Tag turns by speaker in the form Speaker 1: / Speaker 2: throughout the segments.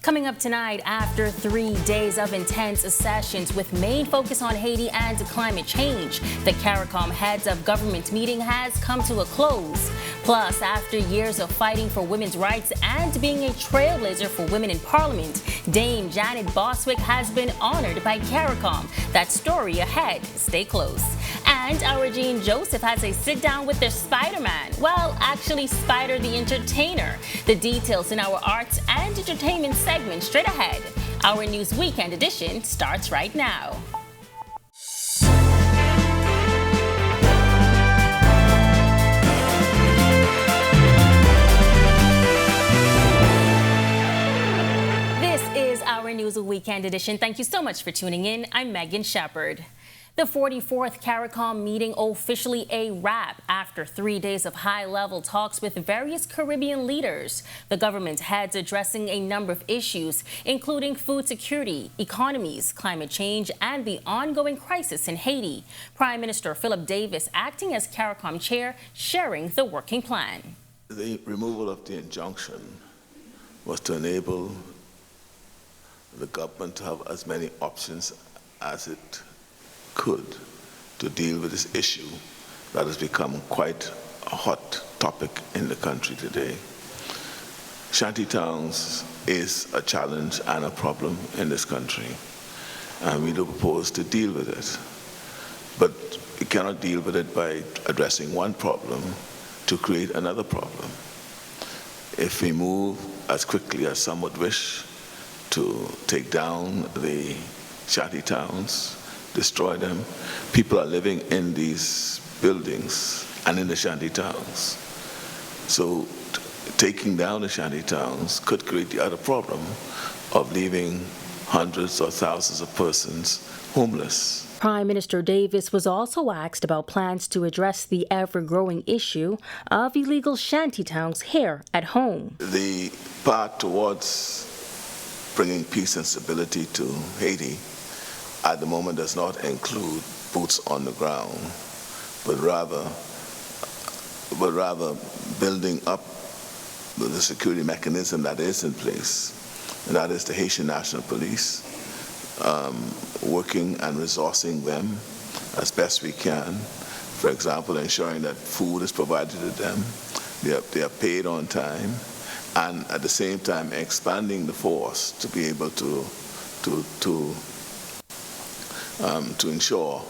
Speaker 1: Coming up tonight, after 3 days of intense sessions with main focus on Haiti and climate change, the CARICOM heads of government meeting has come to a close. Plus, after years of fighting for women's rights and being a trailblazer for women in Parliament, Dame Janet Boswick has been honored by CARICOM. That story ahead. Stay close. And our Jean Joseph has a sit-down with the Spider-Man. Well, actually, Spider the Entertainer. The details in our arts and entertainment segment straight ahead. Our News Weekend edition starts right now. This is our News Weekend edition. Thank you so much for tuning in. I'm Megan Shepard. The 44th CARICOM meeting officially a wrap after 3 days of high-level talks with various Caribbean leaders. The government heads addressing a number of issues, including food security, economies, climate change, and the ongoing crisis in Haiti. Prime Minister Philip Davis, acting as CARICOM chair, sharing the working plan.
Speaker 2: The removal of the injunction was to enable the government to have as many options as it could to deal with this issue that has become quite a hot topic in the country today. Shantytowns is a challenge and a problem in this country, and we do propose to deal with it. But we cannot deal with it by addressing one problem to create another problem. If we move as quickly as some would wish to take down the shantytowns, destroy them, people are living in these buildings and in the shantytowns. So taking down the shantytowns could create the other problem of leaving hundreds or thousands of persons homeless.
Speaker 1: Prime Minister Davis was also asked about plans to address the ever-growing issue of illegal shantytowns here at home.
Speaker 2: The path towards bringing peace and stability to Haiti at the moment does not include boots on the ground, but rather building up the security mechanism that is in place, and that is the Haitian National Police, working and resourcing them as best we can. For example, ensuring that food is provided to them, they are paid on time, and at the same time expanding the force to be able to ensure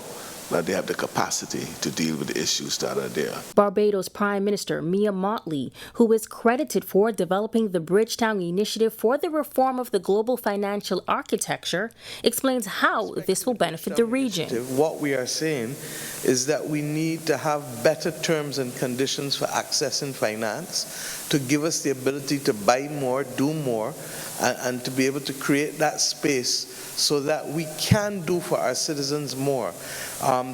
Speaker 2: that they have the capacity to deal with the issues that are there.
Speaker 1: Barbados Prime Minister Mia Mottley, who is credited for developing the Bridgetown Initiative for the reform of the global financial architecture, explains how this will benefit the region.
Speaker 3: What we are saying is that we need to have better terms and conditions for accessing finance to give us the ability to buy more, do more, and to be able to create that space so that we can do for our citizens more.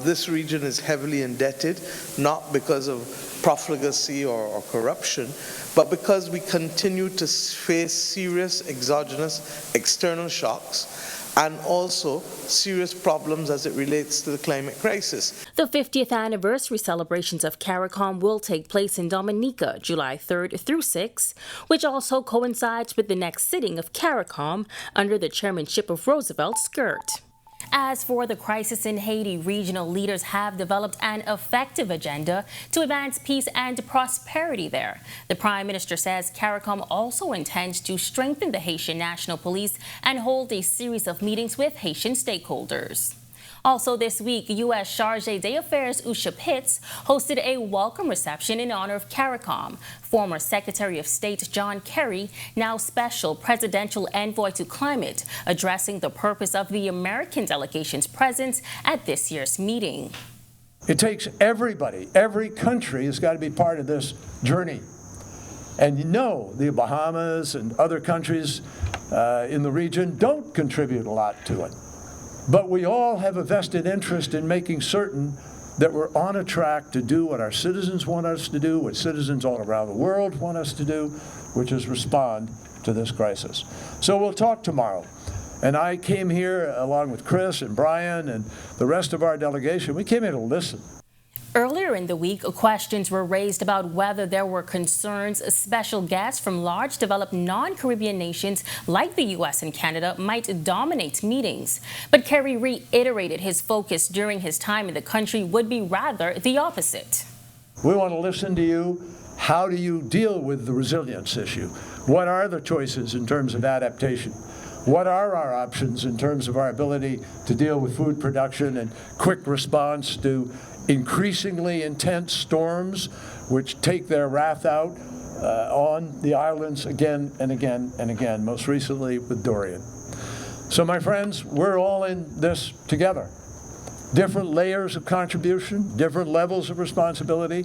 Speaker 3: This region is heavily indebted, not because of profligacy or corruption, but because we continue to face serious exogenous external shocks and also serious problems as it relates to the climate crisis.
Speaker 1: The 50th anniversary celebrations of CARICOM will take place in Dominica, July 3rd through 6th, which also coincides with the next sitting of CARICOM under the chairmanship of Roosevelt Skirt. As for the crisis in Haiti, regional leaders have developed an effective agenda to advance peace and prosperity there. The Prime Minister says CARICOM also intends to strengthen the Haitian National Police and hold a series of meetings with Haitian stakeholders. Also this week, U.S. Charge d'Affaires Usha Pitts hosted a welcome reception in honor of CARICOM. Former Secretary of State John Kerry, now Special Presidential Envoy to Climate, addressing the purpose of the American delegation's presence at this year's meeting.
Speaker 4: It takes everybody, every country has got to be part of this journey. And you know the Bahamas and other countries in the region don't contribute a lot to it. But we all have a vested interest in making certain that we're on a track to do what our citizens want us to do, what citizens all around the world want us to do, which is respond to this crisis. So we'll talk tomorrow. And I came here along with Chris and Brian and the rest of our delegation. We came here to listen.
Speaker 1: Earlier in the week, questions were raised about whether there were concerns special guests from large developed non-Caribbean nations like the U.S. and Canada might dominate meetings. But Kerry reiterated his focus during his time in the country would be rather the opposite.
Speaker 4: We want to listen to you. How do you deal with the resilience issue? What are the choices in terms of adaptation? What are our options in terms of our ability to deal with food production and quick response to increasingly intense storms which take their wrath out on the islands again and again and again, most recently with Dorian. So my friends, we're all in this together. Different layers of contribution, different levels of responsibility,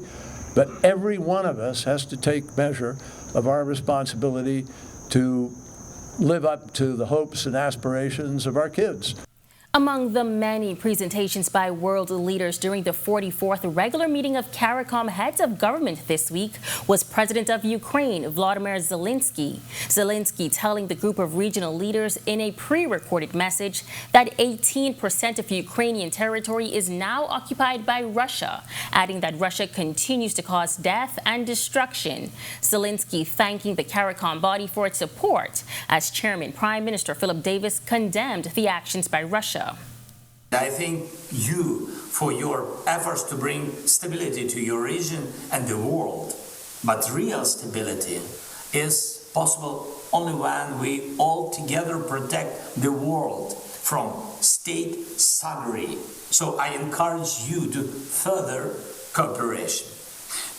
Speaker 4: but every one of us has to take measure of our responsibility to live up to the hopes and aspirations of our kids.
Speaker 1: Among the many presentations by world leaders during the 44th regular meeting of CARICOM heads of government this week was President of Ukraine, Volodymyr Zelensky. Zelensky telling the group of regional leaders in a pre-recorded message that 18% of Ukrainian territory is now occupied by Russia, adding that Russia continues to cause death and destruction. Zelensky thanking the CARICOM body for its support, as Chairman Prime Minister Philip Davis condemned the actions by Russia.
Speaker 5: I thank you for your efforts to bring stability to your region and the world. But real stability is possible only when we all together protect the world from state thuggery. So I encourage you to further cooperation.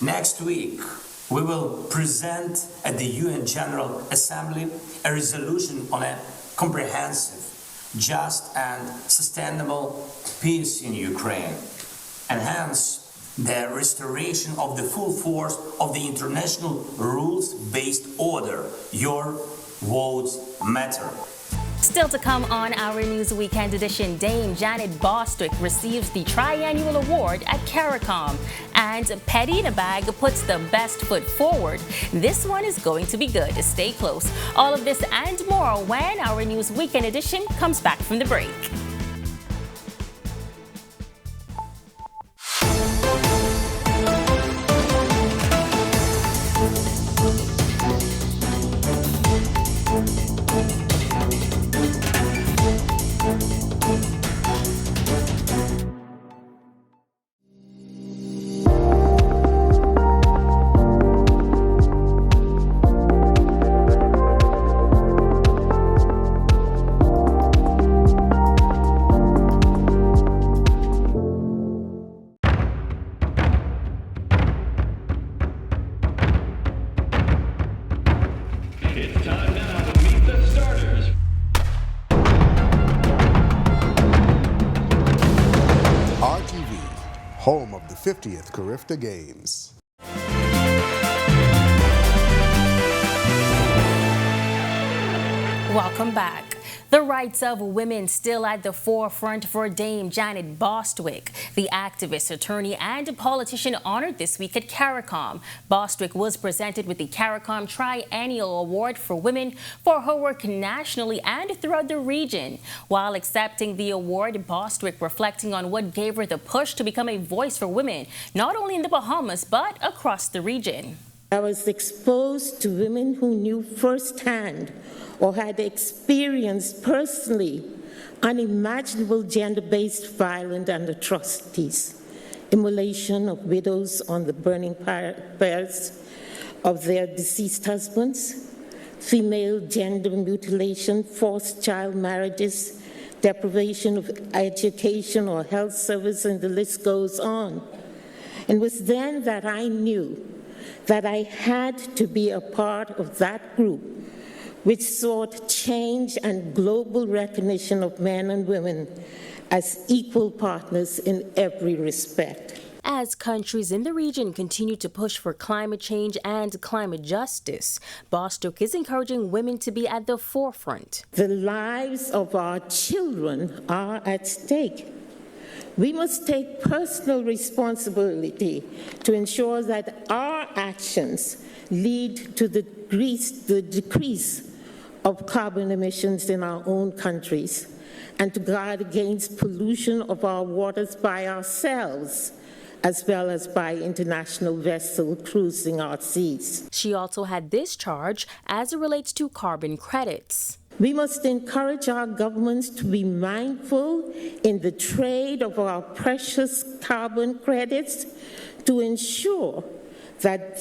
Speaker 5: Next week, we will present at the UN General Assembly a resolution on a comprehensive, just and sustainable peace in Ukraine, and hence the restoration of the full force of the international rules-based order. Your votes matter.
Speaker 1: Still to come on Our News Weekend Edition, Dame Janet Bostwick receives the triannual award at CARICOM, and Petty in a Bag puts the best foot forward. This one is going to be good. Stay close. All of this and more when Our News Weekend Edition comes back from the break.
Speaker 6: It's time now to meet the starters.
Speaker 7: RTV, home of the 50th Carifta Games.
Speaker 1: Welcome back. The rights of women still at the forefront for Dame Janet Bostwick. The activist, attorney, and politician honored this week at CARICOM. Bostwick was presented with the CARICOM Triennial Award for Women for her work nationally and throughout the region. While accepting the award, Bostwick reflecting on what gave her the push to become a voice for women, not only in the Bahamas, but across the region.
Speaker 8: I was exposed to women who knew firsthand or had experienced personally unimaginable gender-based violence and atrocities, immolation of widows on the burning pyres of their deceased husbands, female gender mutilation, forced child marriages, deprivation of education or health service, and the list goes on. And it was then that I knew that I had to be a part of that group which sought change and global recognition of men and women as equal partners in every respect.
Speaker 1: As countries in the region continue to push for climate change and climate justice, Bostwick is encouraging women to be at the forefront.
Speaker 8: The lives of our children are at stake. We must take personal responsibility to ensure that our actions lead to the decrease of carbon emissions in our own countries and to guard against pollution of our waters by ourselves as well as by international vessels cruising our seas.
Speaker 1: She also had this charge as it relates to carbon credits.
Speaker 8: We must encourage our governments to be mindful in the trade of our precious carbon credits to ensure that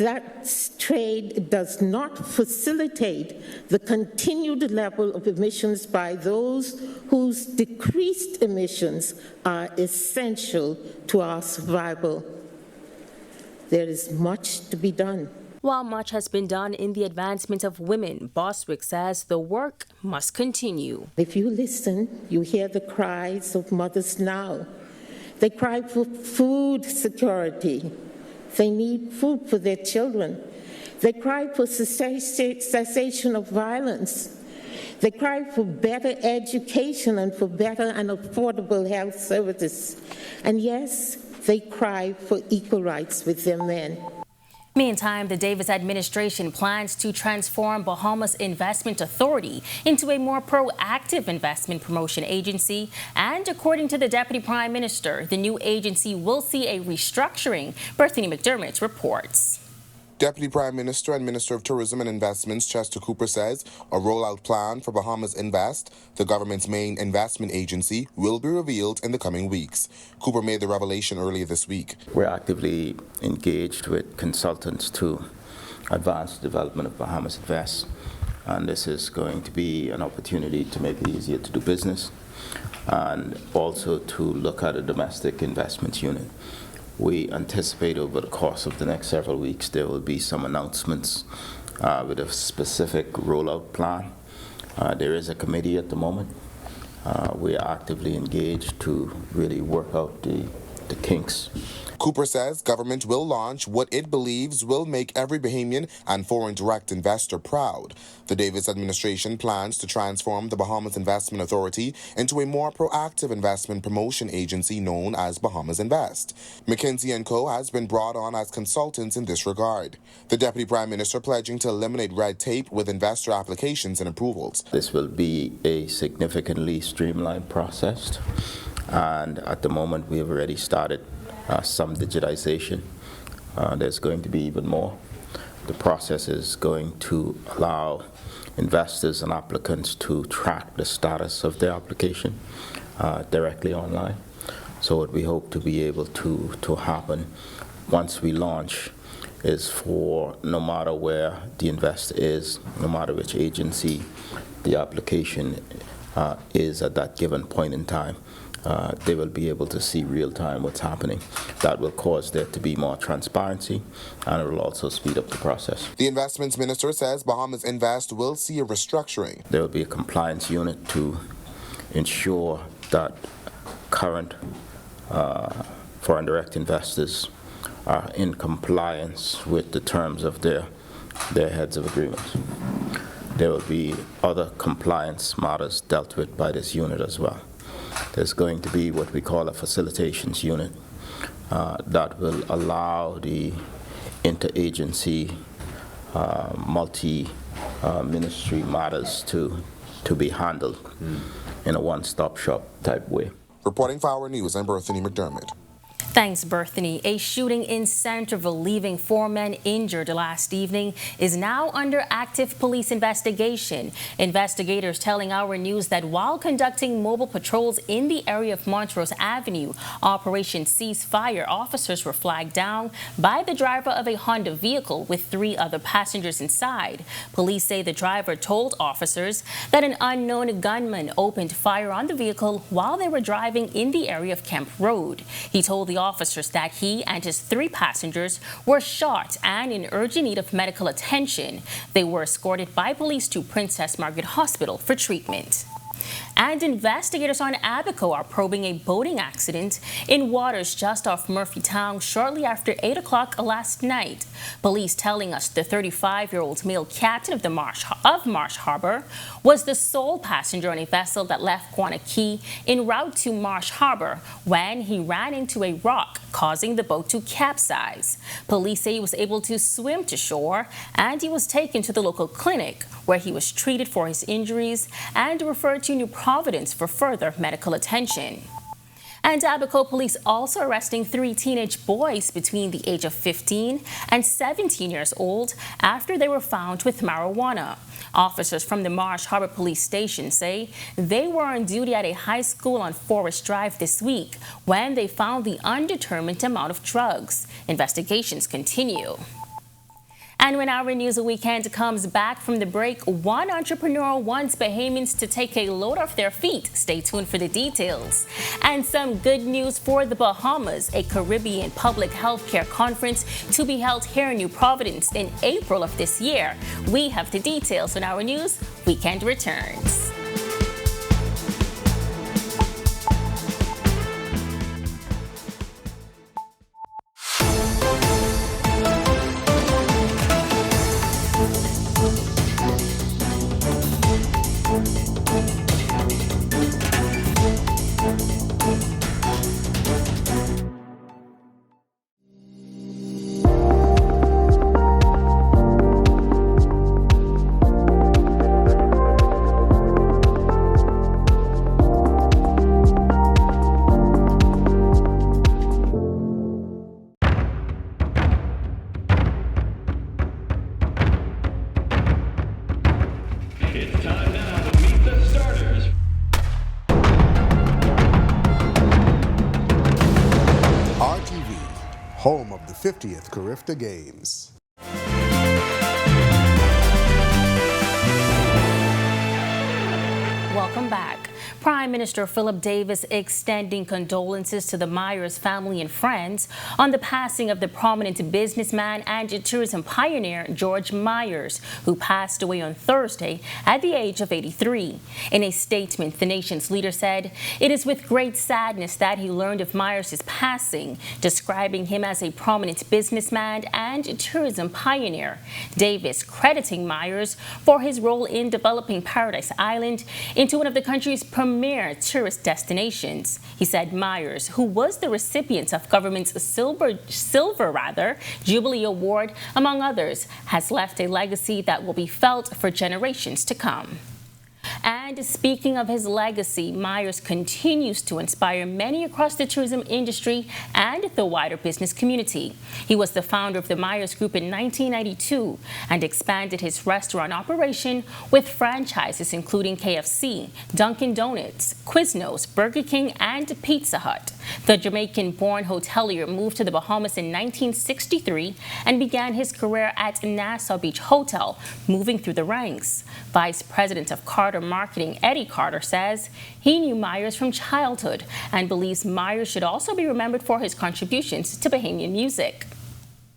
Speaker 8: trade does not facilitate the continued level of emissions by those whose decreased emissions are essential to our survival. There is much to be done.
Speaker 1: While much has been done in the advancement of women, Bostwick says the work must continue.
Speaker 8: If you listen, you hear the cries of mothers now. They cry for food security. They need food for their children. They cry for cessation of violence. They cry for better education and for better and affordable health services. And yes, they cry for equal rights with their men.
Speaker 1: Meantime, the Davis administration plans to transform Bahamas Investment Authority into a more proactive investment promotion agency. And according to the Deputy Prime Minister, the new agency will see a restructuring. Bethany McDermott reports.
Speaker 9: Deputy Prime Minister and Minister of Tourism and Investments Chester Cooper says a rollout plan for Bahamas Invest, the government's main investment agency, will be revealed in the coming weeks. Cooper made the revelation earlier this week.
Speaker 10: We're actively engaged with consultants to advance the development of Bahamas Invest, and this is going to be an opportunity to make it easier to do business and also to look at a domestic investments unit. We anticipate over the course of the next several weeks there will be some announcements with a specific rollout plan. There is a committee at the moment. We are actively engaged to really work out the kinks.
Speaker 9: Cooper says government will launch what it believes will make every Bahamian and foreign direct investor proud. The Davis administration plans to transform the Bahamas Investment Authority into a more proactive investment promotion agency known as Bahamas Invest. McKinsey & Co. has been brought on as consultants in this regard. The Deputy Prime Minister pledging to eliminate red tape with investor applications and approvals.
Speaker 10: This will be a significantly streamlined process, and at the moment we have already started some digitization. There's going to be even more. The process is going to allow investors and applicants to track the status of their application directly online. So what we hope to be able to happen once we launch is for no matter where the investor is, no matter which agency the application is at that given point in time, they will be able to see real-time what's happening. That will cause there to be more transparency, and it will also speed up the process.
Speaker 9: The Investments Minister says Bahamas Invest will see a restructuring.
Speaker 10: There will be a compliance unit to ensure that current foreign direct investors are in compliance with the terms of their heads of agreements. There will be other compliance matters dealt with by this unit as well. There's going to be what we call a facilitations unit that will allow the interagency, multi-ministry matters to be handled in a one-stop shop type way.
Speaker 9: Reporting for Our News, I'm Bethany McDermott.
Speaker 1: Thanks, Bethany. A shooting in Centerville leaving 4 men injured last evening is now under active police investigation. Investigators telling Our News that while conducting mobile patrols in the area of Montrose Avenue, Operation Ceasefire, officers were flagged down by the driver of a Honda vehicle with 3 other passengers inside. Police say the driver told officers that an unknown gunman opened fire on the vehicle while they were driving in the area of Kemp Road. He told the officers that he and his 3 passengers were shot and in urgent need of medical attention. They were escorted by police to Princess Margaret Hospital for treatment. And investigators on Abaco are probing a boating accident in waters just off Murphytown shortly after 8 o'clock last night. Police telling us the 35-year-old male captain of Marsh Harbor was the sole passenger on a vessel that left Quanah Key en route to Marsh Harbor when he ran into a rock, causing the boat to capsize. Police say he was able to swim to shore and he was taken to the local clinic where he was treated for his injuries and referred to New Providence for further medical attention. And Abaco police also arresting 3 teenage boys between the age of 15 and 17 years old after they were found with marijuana. Officers from the Marsh Harbor Police Station say they were on duty at a high school on Forest Drive this week when they found the undetermined amount of drugs. Investigations continue. And when Our News Weekend comes back from the break, one entrepreneur wants Bahamians to take a load off their feet. Stay tuned for the details. And some good news for the Bahamas, a Caribbean public health care conference to be held here in New Providence in April of this year. We have the details when Our News Weekend returns.
Speaker 6: It's time now to meet the starters.
Speaker 7: RTV, home of the 50th Carifta Games.
Speaker 1: Welcome back. Prime Minister Philip Davis extending condolences to the Myers family and friends on the passing of the prominent businessman and tourism pioneer George Myers, who passed away on Thursday at the age of 83. In a statement, the nation's leader said, "It is with great sadness that he learned of Myers' passing," describing him as a prominent businessman and tourism pioneer. Davis crediting Myers for his role in developing Paradise Island into one of the country's premier tourist destinations. He said Myers, who was the recipient of government's Silver Jubilee Award, among others, has left a legacy that will be felt for generations to come. And speaking of his legacy, Myers continues to inspire many across the tourism industry and the wider business community. He was the founder of the Myers Group in 1992 and expanded his restaurant operation with franchises including KFC, Dunkin' Donuts, Quiznos, Burger King, and Pizza Hut. The Jamaican-born hotelier moved to the Bahamas in 1963 and began his career at Nassau Beach Hotel, moving through the ranks. Vice President of Carter Marketing, Eddie Carter, says he knew Myers from childhood and believes Myers should also be remembered for his contributions to Bahamian music.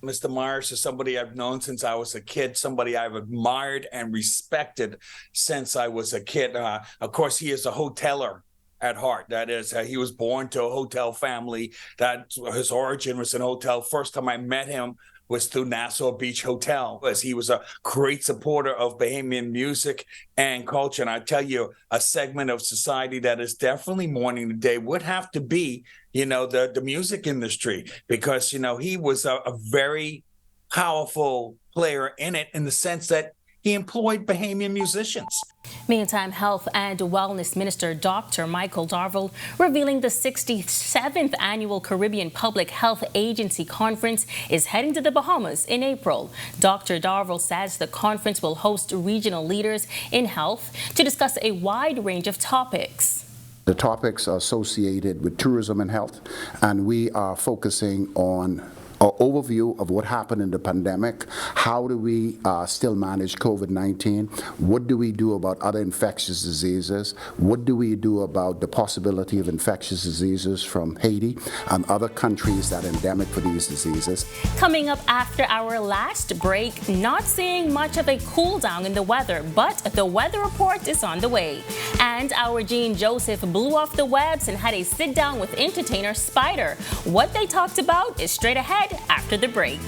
Speaker 11: Mr. Myers is somebody I've known since I was a kid, somebody I've admired and respected since I was a kid. Of course, he is a hoteler at heart. That is, he was born to a hotel family. That his origin was an hotel. First time I met him was through Nassau Beach Hotel, as he was a great supporter of Bahamian music and culture. And I tell you, a segment of society that is definitely mourning today would have to be, the music industry, because, he was a very powerful player in it, in the sense that he employed Bahamian musicians.
Speaker 1: Meantime, Health and Wellness Minister Dr. Michael Darville revealing the 67th Annual Caribbean Public Health Agency Conference is heading to the Bahamas in April. Dr. Darville says the conference will host regional leaders in health to discuss a wide range of topics.
Speaker 12: The topics are associated with tourism and health, and we are focusing on an overview of what happened in the pandemic. How do we still manage COVID-19? What do we do about other infectious diseases? What do we do about the possibility of infectious diseases from Haiti and other countries that are endemic for these diseases?
Speaker 1: Coming up after our last break, not seeing much of a cool down in the weather, but the weather report is on the way. And our Gene Joseph blew off the webs and had a sit down with entertainer Spider. What they talked about is straight ahead after the break.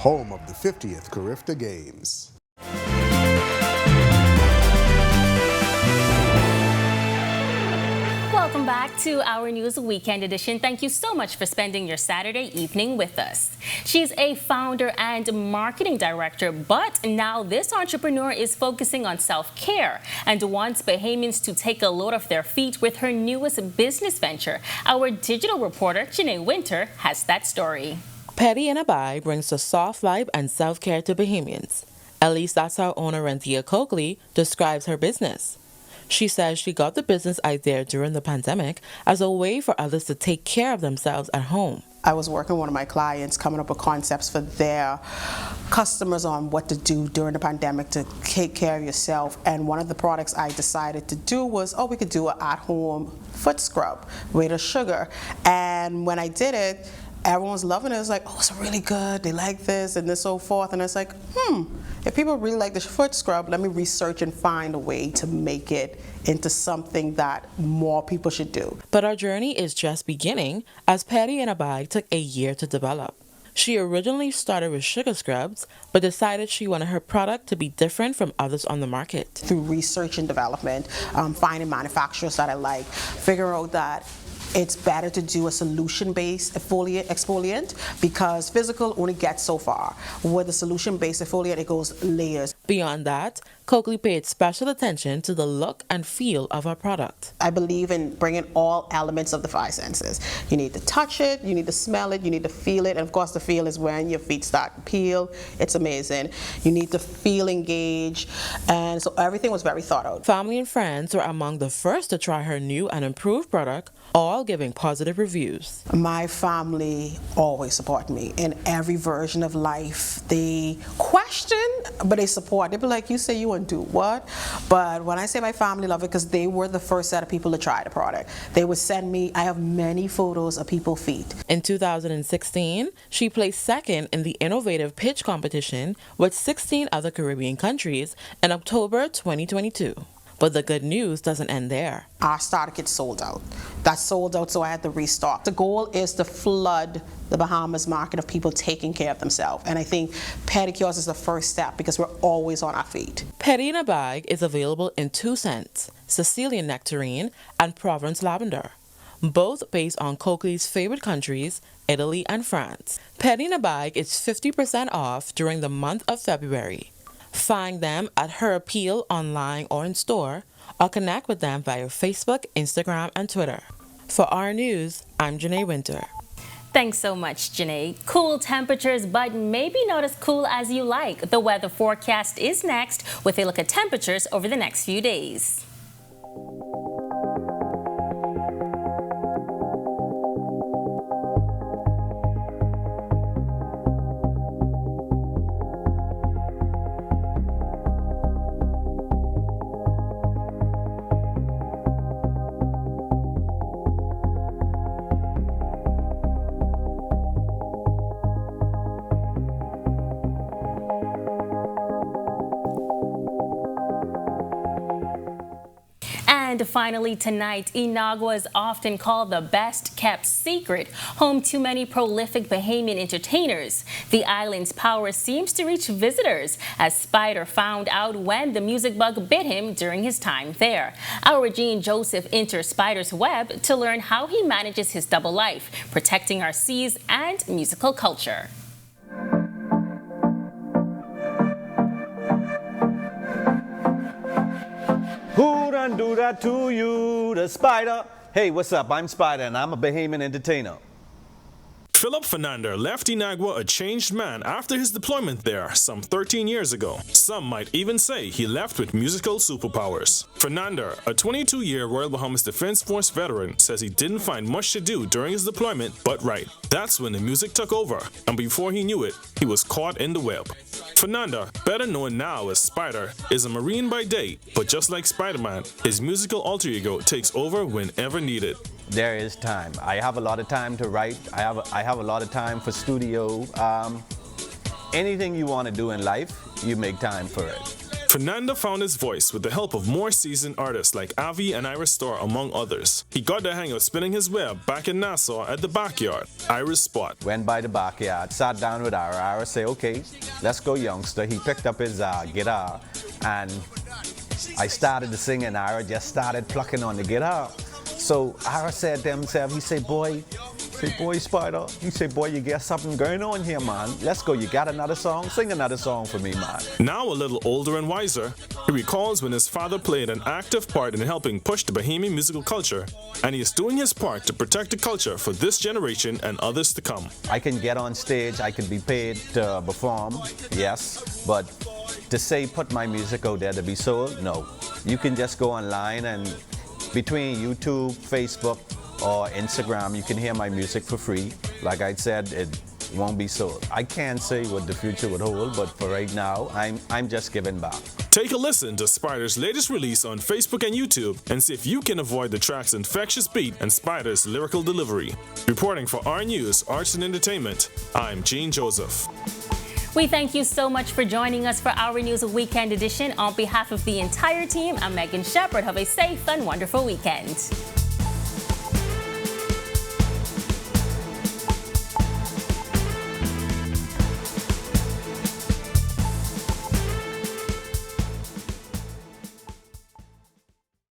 Speaker 7: home of the 50th Carifta Games.
Speaker 1: Welcome back to Our News Weekend Edition. Thank you so much for spending your Saturday evening with us. She's a founder and marketing director, but now this entrepreneur is focusing on self-care and wants Bahamians to take a load off their feet with her newest business venture. Our digital reporter, Janae Winter, has that story.
Speaker 13: Petty and Abai brings the soft vibe and self-care to Bahamians. At least that's how owner Renthia Coakley describes her business. She says she got the business idea during the pandemic as a way for others to take care of themselves at home.
Speaker 14: I was working with one of my clients coming up with concepts for their customers on what to do during the pandemic to take care of yourself. And one of the products I decided to do was, we could do an at-home foot scrub with a sugar. And when I did it, everyone was loving it. It was like, it's really good. They like this and so forth. And it's like, if people really like this foot scrub, let me research and find a way to make it into something that more people should do.
Speaker 13: But our journey is just beginning, as Petty and Abai took a year to develop. She originally started with sugar scrubs, but decided she wanted her product to be different from others on the market.
Speaker 14: Through research and development, finding manufacturers that I like, figure out that it's better to do a solution-based exfoliant because physical only gets so far. With a solution-based exfoliant, it goes layers.
Speaker 13: Beyond that, Coakley paid special attention to the look and feel of her product.
Speaker 14: I believe in bringing all elements of the five senses. You need to touch it, you need to smell it, you need to feel it, and of course the feel is when your feet start to peel. It's amazing. You need to feel engaged, and so everything was very thought out.
Speaker 13: Family and friends were among the first to try her new and improved product, all giving positive reviews.
Speaker 14: My family always support me in every version of life. They question, but they support. They be like, you say you wouldn't do what? But when I say my family love it, because they were the first set of people to try the product. They would send me, I have many photos of people's feet.
Speaker 13: In 2016, she placed second in the innovative pitch competition with 16 other Caribbean countries in October 2022. But the good news doesn't end there.
Speaker 14: Our starter kit sold out. That sold out, so I had to restock. The goal is to flood the Bahamas market of people taking care of themselves. And I think pedicures is the first step because we're always on our feet.
Speaker 13: Petty in a Bag is available in 2 scents, Sicilian Nectarine and Provence Lavender, both based on Coakley's favorite countries, Italy and France. Petty in a Bag is 50% off during the month of February. Find them at Her Appeal online or in store, or connect with them via Facebook, Instagram, and Twitter. For Our News, I'm Janae Winter.
Speaker 1: Thanks so much, Janae. Cool temperatures, but maybe not as cool as you like. The weather forecast is next with a look at temperatures over the next few days. And finally tonight, Inagua is often called the best-kept secret, home to many prolific Bahamian entertainers. The island's power seems to reach visitors, as Spider found out when the music bug bit him during his time there. Our Gene Joseph enters Spider's web to learn how he manages his double life, protecting our seas and musical culture.
Speaker 15: Who done do that to you, the Spider? Hey, what's up? I'm Spider, and I'm a Bahamian entertainer.
Speaker 16: Philip Fernandez left Inagua a changed man after his deployment there some 13 years ago. Some might even say he left with musical superpowers. Fernandez, a 22-year Royal Bahamas Defense Force veteran, says he didn't find much to do during his deployment, but right. That's when the music took over, and before he knew it, he was caught in the web. Fernandez, better known now as Spider, is a Marine by day, but just like Spider-Man, his musical alter ego takes over whenever needed.
Speaker 15: There is time. I have a lot of time to write. I have a lot of time for studio. Anything you want to do in life, you make time for it.
Speaker 16: Fernando found his voice with the help of more seasoned artists like Avi and Iris Starr, among others. He got the hang of spinning his web back in Nassau at the Backyard, Iris Spot.
Speaker 15: Went by the backyard, sat down with Ira. Ira said, okay, let's go, youngster. He picked up his guitar, and I started to sing, and Ira just started plucking on the guitar. So Ira said to himself, he said, boy, Spider, he said, boy, you got something going on here, man. Let's go. You got another song? Sing another song for me, man.
Speaker 16: Now a little older and wiser, he recalls when his father played an active part in helping push the Bahamian musical culture, and he is doing his part to protect the culture for this generation and others to come.
Speaker 15: I can get on stage, I can be paid to perform, yes, but to say put my music out there to be sold, no. You can just go online, and between YouTube, Facebook, or Instagram, you can hear my music for free. Like I said, it won't be sold. I can't say what the future would hold, but for right now, I'm just giving back.
Speaker 16: Take a listen to Spider's latest release on Facebook and YouTube and see if you can avoid the track's infectious beat and Spider's lyrical delivery. Reporting for Our News, Arts and Entertainment, I'm Gene Joseph.
Speaker 1: We thank you so much for joining us for Our News Weekend Edition. On behalf of the entire team, I'm Megan Shepard. Have a safe and wonderful weekend.